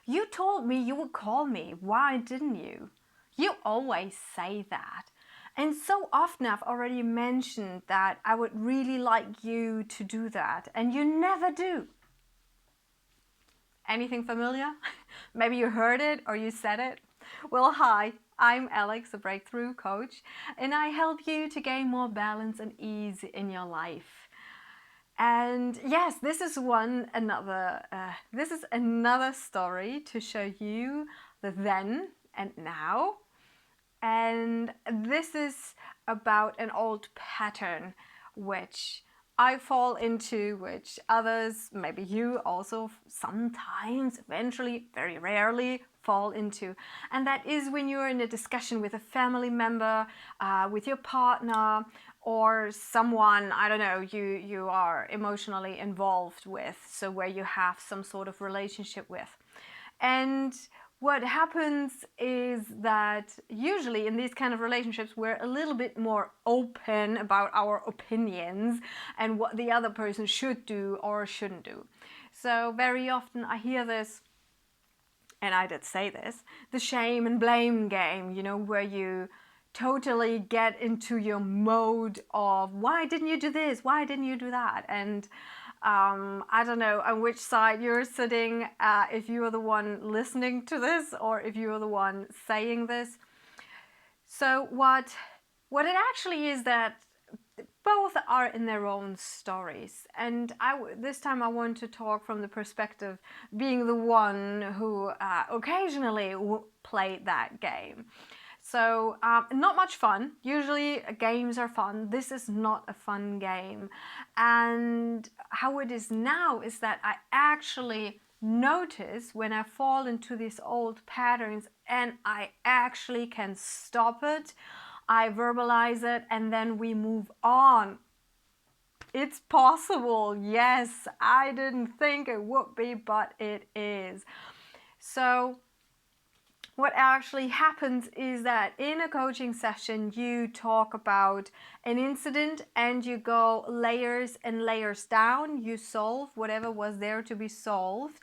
You told me you would call me. Why didn't you? You always say that. And so often I've already mentioned that I would really like you to do that, and you never do. Anything familiar? Maybe you heard it or you said it. Well, hi, I'm Alex, a breakthrough coach, and I help you to gain more balance and ease in your life. And yes, this is another story to show you the then and now. And this is about an old pattern which I fall into, which others, maybe you also sometimes, eventually, very rarely fall into. And that is when you're in a discussion with a family member, with your partner, or someone, I don't know, you are emotionally involved with, so where you have some sort of relationship with. And what happens is that usually in these kind of relationships we're a little bit more open about our opinions and what the other person should do or shouldn't do. So very often I hear this, and I did say this, the shame and blame game, you know, where you totally get into your mode of why didn't you do this, why didn't you do that, and I don't know on which side you're sitting, if you are the one listening to this or if you are the one saying this. So what it actually is that both are in their own stories, and this time I want to talk from the perspective being the one who occasionally played that game. So not much fun. Usually games are fun. This is not a fun game. And how it is now is that I actually notice when I fall into these old patterns and I actually can stop it. I verbalize it and then we move on. It's possible. Yes, I didn't think it would be, but it is. So what actually happens is that in a coaching session you talk about an incident and you go layers and layers down. You solve whatever was there to be solved,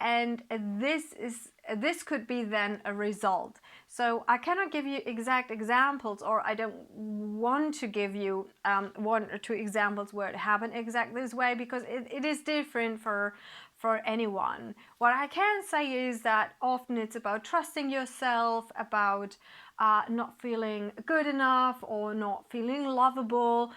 and this could be then a result. So I cannot give you exact examples, or I don't want to give you one or two examples where it happened exactly this way, because it is different for anyone. What I can say is that often it's about trusting yourself, about not feeling good enough or not feeling lovable.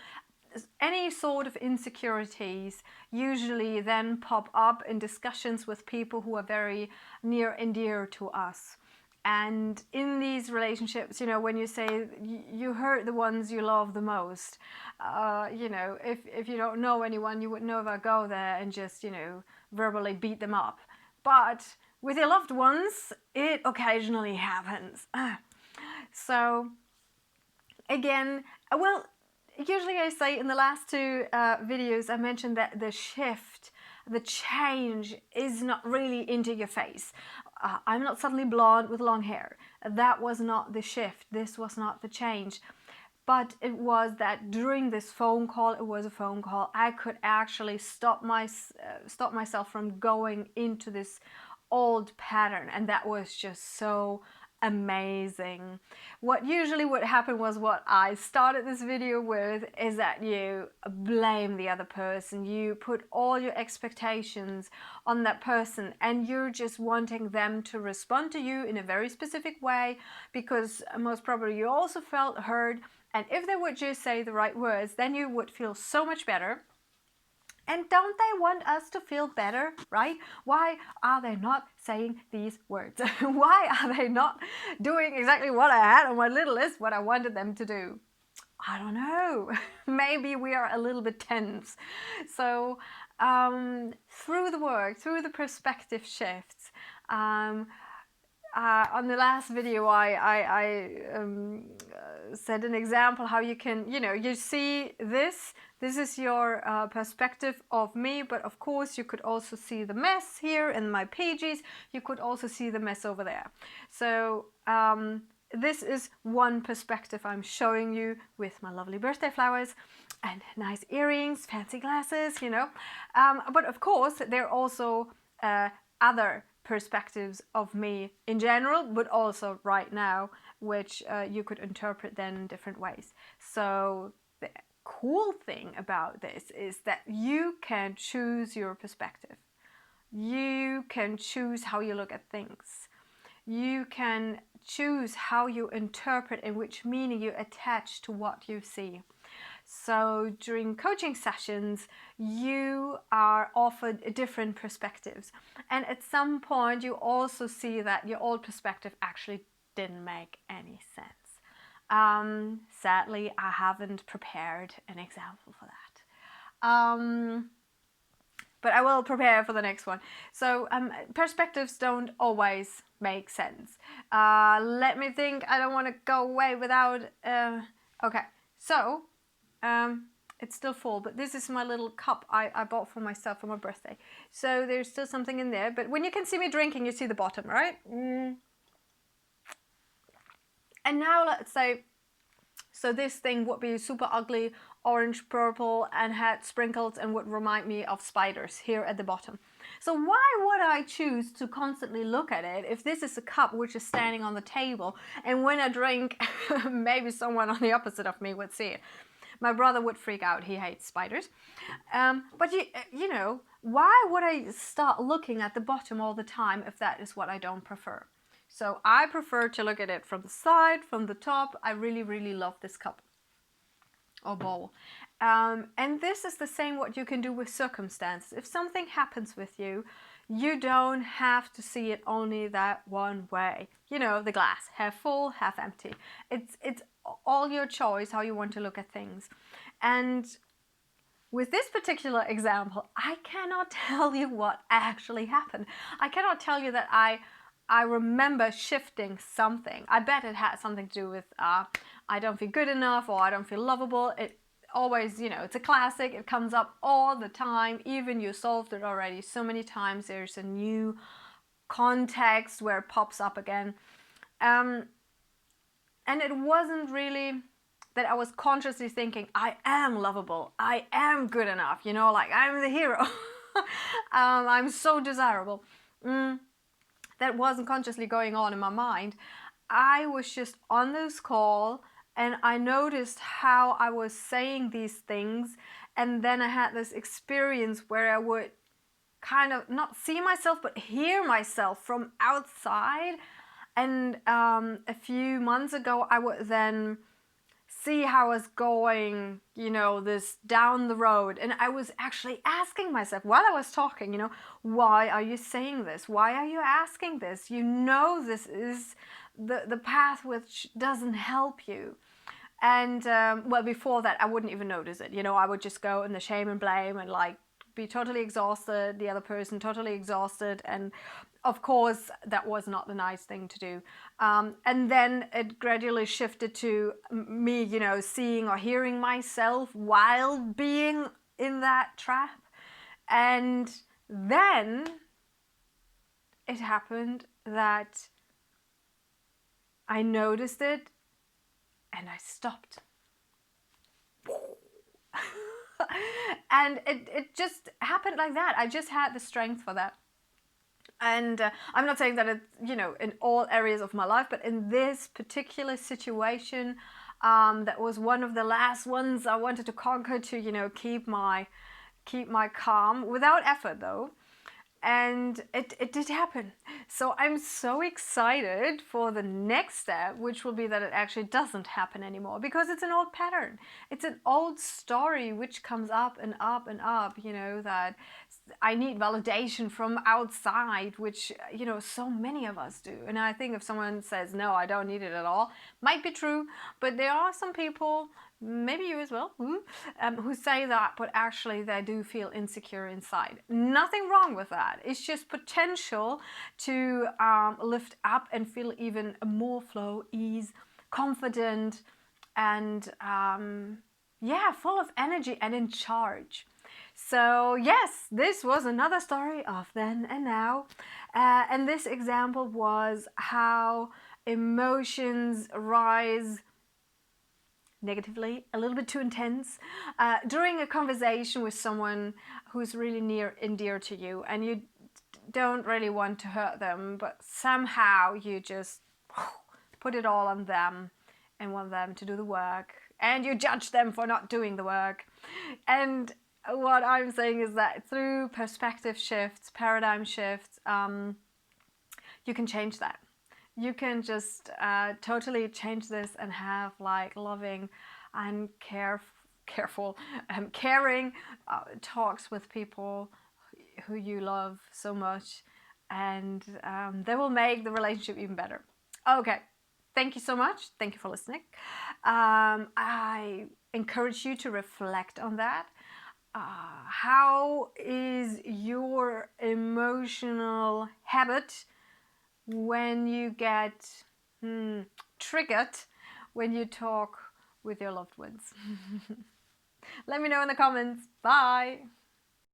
Any sort of insecurities usually then pop up in discussions with people who are very near and dear to us. And in these relationships, you know, when you say you hurt the ones you love the most, you know, if you don't know anyone, you would never go there and just, you know, verbally beat them up. But with your loved ones, it occasionally happens. So again, well, usually I say in the last two videos I mentioned that the shift, the change is not really into your face. I'm not suddenly blonde with long hair. That was not the shift. This was not the change. But it was that during this phone call, it was a phone call, I could actually stop myself from going into this old pattern, and that was just so amazing. What usually would happen was what I started this video with, is that you blame the other person. You put all your expectations on that person and you're just wanting them to respond to you in a very specific way, because most probably you also felt hurt, and if they would just say the right words, then you would feel so much better. And don't they want us to feel better, right? Why are they not saying these words? Why are they not doing exactly what I had on my little list, what I wanted them to do? I don't know. Maybe we are a little bit tense. So through the work, through the perspective shifts, on the last video I said an example how you can, you know, you see this is your perspective of me, but of course you could also see the mess here in my pages. You could also see the mess over there. So this is one perspective I'm showing you with my lovely birthday flowers and nice earrings, fancy glasses, you know. But of course there are also other perspectives of me in general, but also right now, which you could interpret then in different ways. So the cool thing about this is that you can choose your perspective. You can choose how you look at things. You can choose how you interpret and which meaning you attach to what you see. So during coaching sessions, you are offered different perspectives. And at some point, you also see that your old perspective actually didn't make any sense. Sadly, I haven't prepared an example for that. But I will prepare for the next one. So perspectives don't always make sense. Let me think. I don't want to go away without... okay, so it's still full, but this is my little cup I bought for myself for my birthday. So there's still something in there. But when you can see me drinking, you see the bottom, right? And now let's say... So this thing would be super ugly, orange, purple, and had sprinkles and would remind me of spiders here at the bottom. So why would I choose to constantly look at it if this is a cup which is standing on the table, and when I drink, maybe someone on the opposite of me would see it? My brother would freak out. He hates spiders. But you know, why would I start looking at the bottom all the time if that is what I don't prefer? So I prefer to look at it from the side, from the top. I really, really love this cup or bowl. And this is the same what you can do with circumstances. If something happens with you, you don't have to see it only that one way. You know, the glass, half full, half empty. It's all your choice how you want to look at things. And with this particular example, I cannot tell you what actually happened. I cannot tell you that I remember shifting something. I bet it had something to do with I don't feel good enough, or I don't feel lovable. It always, you know, it's a classic. It comes up all the time. Even you solved it already so many times. There's a new context where it pops up again. And it wasn't really that I was consciously thinking, I am lovable. I am good enough. You know, like I'm the hero. I'm so desirable. That wasn't consciously going on in my mind. I was just on this call and I noticed how I was saying these things, and then I had this experience where I would kind of not see myself but hear myself from outside. And a few months ago I would then see how I was going, you know, this down the road, and I was actually asking myself while I was talking, you know, why are you saying this? Why are you asking this? You know, this is the path which doesn't help you. And well, before that I wouldn't even notice it, you know. I would just go in the shame and blame and like be totally exhausted, the other person totally exhausted, and of course that was not the nice thing to do. And then it gradually shifted to me, you know, seeing or hearing myself while being in that trap. And then it happened that I noticed it and I stopped. And it just happened like that. I just had the strength for that. And I'm not saying that it's, you know, in all areas of my life, but in this particular situation, that was one of the last ones I wanted to conquer, to, you know, keep my calm without effort though. And it did happen. So I'm so excited for the next step, which will be that it actually doesn't happen anymore, because it's an old pattern. It's an old story which comes up and up and up, you know, that I need validation from outside, which, you know, so many of us do. And I think if someone says, no, I don't need it at all, might be true, but there are some people, maybe you as well, who say that, but actually they do feel insecure inside. Nothing wrong with that. It's just potential to lift up and feel even more flow, ease, confident, and yeah, full of energy and in charge. So yes, this was another story of then and now. And this example was how emotions rise negatively, a little bit too intense, during a conversation with someone who's really near and dear to you, and you don't really want to hurt them, but somehow you just put it all on them and want them to do the work, and you judge them for not doing the work. And what I'm saying is that through perspective shifts, paradigm shifts, you can change that. You can just totally change this and have like loving and careful, caring talks with people who you love so much, and they will make the relationship even better. Okay, thank you so much. Thank you for listening. I encourage you to reflect on that. How is your emotional habit when you get triggered when you talk with your loved ones? Let me know in the comments. Bye.